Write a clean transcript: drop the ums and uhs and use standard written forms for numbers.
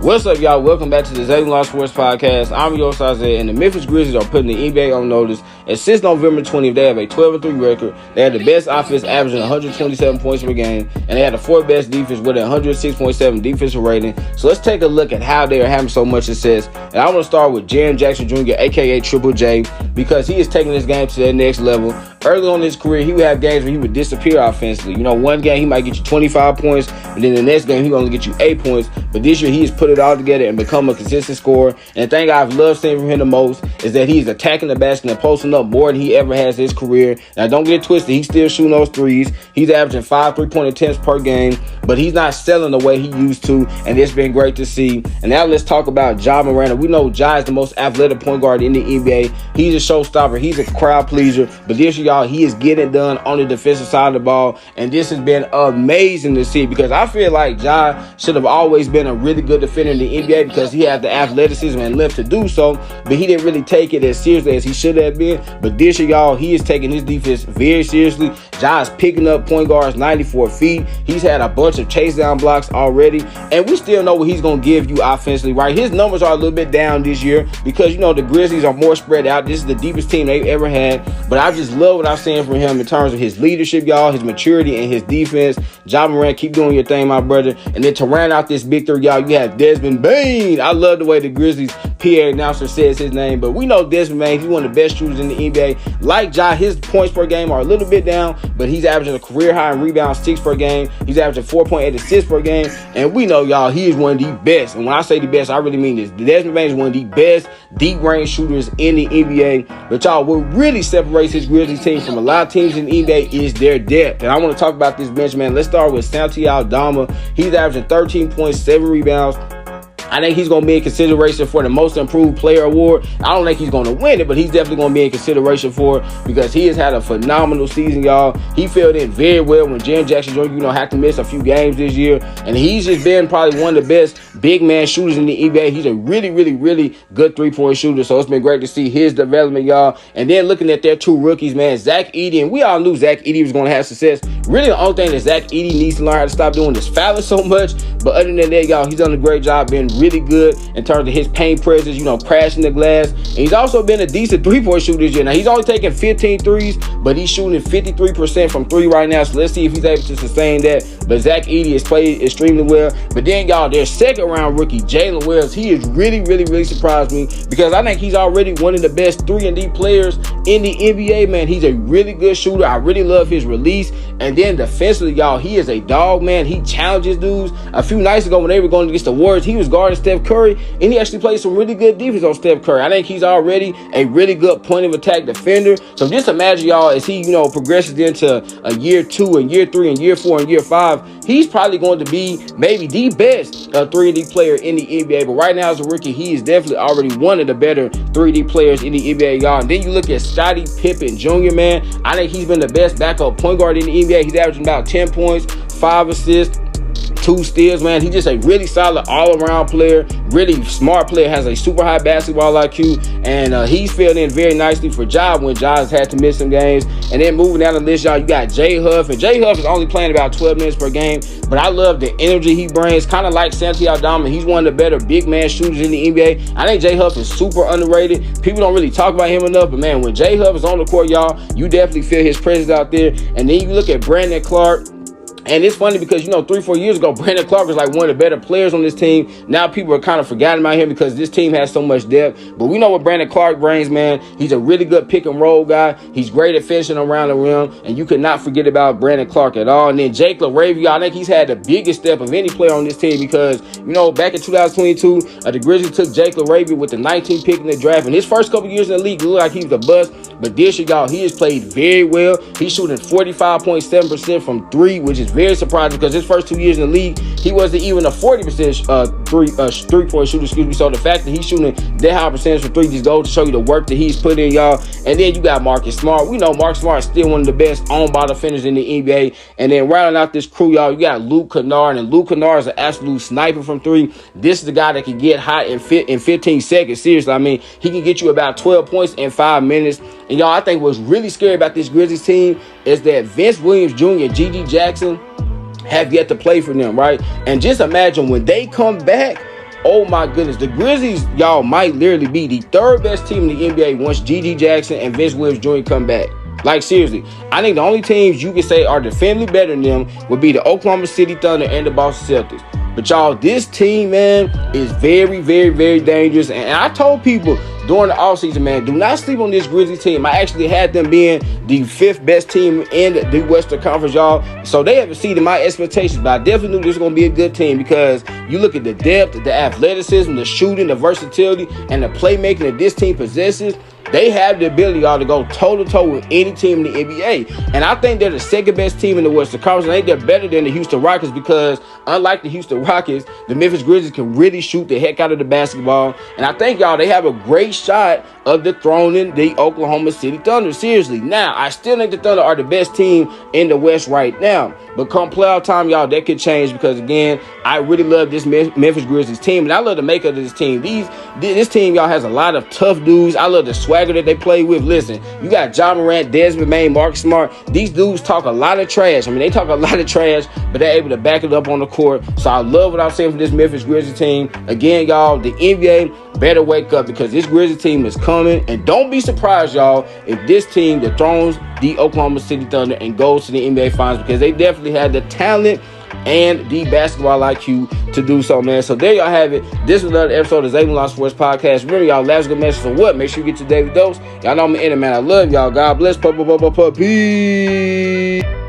What's up, y'all? Welcome back to the ZayMoolaSportsPodcast. I'm your host, Zay, and the Memphis Grizzlies are putting the NBA on notice. And since November 20th, they have a 12-3 record. They had the best offense, averaging 127 points per game, and they had the fourth best defense with a 106.7 defensive rating. So let's take a look at how they are having so much success. And I want to start with Jaren Jackson Jr., aka Triple J, because he is taking this game to the next level. Early on in his career, he would have games where he would disappear offensively. You know, one game he might get you 25 points, and then the next game he only get you 8 points. But this year he has put it all together and become a consistent scorer. And the thing I've loved seeing from him the most is that he's attacking the basket and posting up more than he ever has in his career. Now, don't get it twisted. He's still shooting those threes. He's averaging 5 3-point attempts per game, but he's not selling the way he used to, and it's been great to see. And now let's talk about Ja Morant. We know Ja is the most athletic point guard in the NBA. He's a showstopper. He's a crowd pleaser. But this year, y'all, he is getting it done on the defensive side of the ball, and this has been amazing to see because I feel like Ja should have always been a really good defender in the NBA because he had the athleticism and length to do so, but he didn't really take it as seriously as he should have been. But this year, y'all, he is taking his defense very seriously. Ja is picking up point guards 94 feet. He's had a bunch of chase down blocks already, and we still know what he's going to give you offensively, right? His numbers are a little bit down this year because, you know, the Grizzlies are more spread out. This is the deepest team they've ever had, but I just love what I've seen from him in terms of his leadership, y'all, his maturity, and his defense. Ja Morant, keep doing your thing, my brother. And then to round out this big three, y'all, you have Desmond Bane. I love the way the Grizzlies PA announcer says his name, but we know Desmond Bane, he's one of the best shooters in the NBA. Like Ja, his points per game are a little bit down, but he's averaging a career high in rebounds, 6 per game. He's averaging 4.8 assists per game, and we know, y'all, he is one of the best. And when I say the best, I really mean this. Desmond Bane is one of the best deep range shooters in the NBA. But y'all, what really separates his Grizzlies team from a lot of teams in the NBA is their depth. And I want to talk about this bench, man. Let's start with Santi Aldama. He's averaging 13.7 rebounds. I think he's going to be in consideration for the most improved player award. I don't think he's going to win it, but he's definitely going to be in consideration for it because he has had a phenomenal season, y'all. He filled in very well when Jaren Jackson Jr., had to miss a few games this year. And he's just been probably one of the best big man shooters in the NBA. He's a really, really, really good three-point shooter. So it's been great to see his development, y'all. And then looking at their two rookies, man, Zach Edey. And we all knew Zach Edey was going to have success. Really, the only thing that Zach Edey needs to learn how to stop doing is fouling so much. But other than that, y'all, he's done a great job being really good in terms of his paint presence, crashing the glass. And he's also been a decent three-point shooter this year. Now, he's only taking 15 threes, but he's shooting 53% from three right now. So let's see if he's able to sustain that. But Zach Edey has played extremely well. But then, y'all, their second-round rookie, Jalen Wells, he has really, really, really surprised me because I think he's already one of the best 3-and-D players in the NBA, man. He's a really good shooter. I really love his release. And then defensively, y'all, he is a dog, man. He challenges dudes. A few nights ago when they were going against the Warriors, he was guarding Steph Curry, and he actually played some really good defense on Steph Curry. I think he's already a really good point of attack defender. So just imagine, y'all, as he, progresses into a year 2 and year 3 and year 4 and year 5, he's probably going to be maybe the best 3-and-D player in the NBA. But right now as a rookie, he is definitely already one of the better 3-D players in the NBA, y'all. And then you look at Scottie Pippen Jr., man. I think he's been the best backup point guard in the NBA. He's averaging about 10 points, 5 assists, 2 steals, man. He's just a really solid all-around player, really smart player, has a super high basketball IQ, and he's filled in very nicely for Ja when Ja has had to miss some games. And then moving down the list, y'all, you got Jay Huff, and Jay Huff is only playing about 12 minutes per game, but I love the energy he brings, kind of like Santi Aldama. He's one of the better big man shooters in the NBA. I think Jay Huff is super underrated. People don't really talk about him enough, but man, when Jay Huff is on the court, y'all, you definitely feel his presence out there. And then you look at Brandon Clark. And it's funny because, 3-4 years ago, Brandon Clark was like one of the better players on this team. Now people are kind of forgetting about him because this team has so much depth. But we know what Brandon Clark brings, man. He's a really good pick and roll guy. He's great at finishing around the rim. And you could not forget about Brandon Clark at all. And then Jake LaRavia, I think he's had the biggest step of any player on this team because, back in 2022, the Grizzlies took Jake LaRavia with the 19th pick in the draft. And his first couple years in the league, it looked like he was a bust. But this year, y'all, he has played very well. He's shooting 45.7% from 3, which is very surprising because his first 2 years in the league, he wasn't even a 40% three-point shooter, So the fact that he's shooting that high percentage for 3 just goes to show you the work that he's put in, y'all. And then you got Marcus Smart. We know Marcus Smart is still one of the best on-ball defenders in the NBA. And then rounding out this crew, y'all, you got Luke Kennard. And Luke Kennard is an absolute sniper from 3. This is the guy that can get hot in 15 seconds. Seriously, I mean, he can get you about 12 points in 5 minutes. And y'all, I think what's really scary about this Grizzlies team is that Vince Williams Jr., G.G. Jackson have yet to play for them, right? And just imagine when they come back, oh my goodness, the Grizzlies, y'all, might literally be the third best team in the NBA once G.G. Jackson and Vince Williams Jr. come back. Like, seriously, I think the only teams you can say are definitively better than them would be the Oklahoma City Thunder and the Boston Celtics. But, y'all, this team, man, is very, very, very dangerous. And I told people during the offseason, man, do not sleep on this Grizzlies team. I actually had them being the fifth best team in the Western Conference, y'all. So they have exceeded my expectations. But I definitely knew this was going to be a good team because you look at the depth, the athleticism, the shooting, the versatility, and the playmaking that this team possesses. They have the ability, y'all, to go toe-to-toe with any team in the NBA. And I think they're the second best team in the Western Conference. I think they're better than the Houston Rockets because, unlike the Houston Rockets, the Memphis Grizzlies can really shoot the heck out of the basketball. And I think, y'all, they have a great shot of dethroning the Oklahoma City Thunder. Seriously. Now, I still think the Thunder are the best team in the West right now. But come playoff time, y'all, that could change because, again, I really love this Memphis Grizzlies team. And I love the makeup of this team. This team, y'all, has a lot of tough dudes. I love the swagger that they play with. Listen, you got Ja Morant, Desmond Bain, Marcus Smart. These dudes talk a lot of trash. I mean, they talk a lot of trash, but they're able to back it up on the court. So I love what I'm saying from this Memphis Grizzlies team. Again, y'all, the NBA better wake up because this Grizzlies team is coming. And don't be surprised, y'all, if this team dethrones the Oklahoma City Thunder and goes to the NBA Finals because they definitely had the talent and the basketball IQ to do so, man. So there y'all have it. This was another episode of ZayMoolah Sports Podcast. Remember, y'all, last good message for what? Make sure you get your daily dose. Y'all know I'm in it, man. I love y'all. God bless. Peace.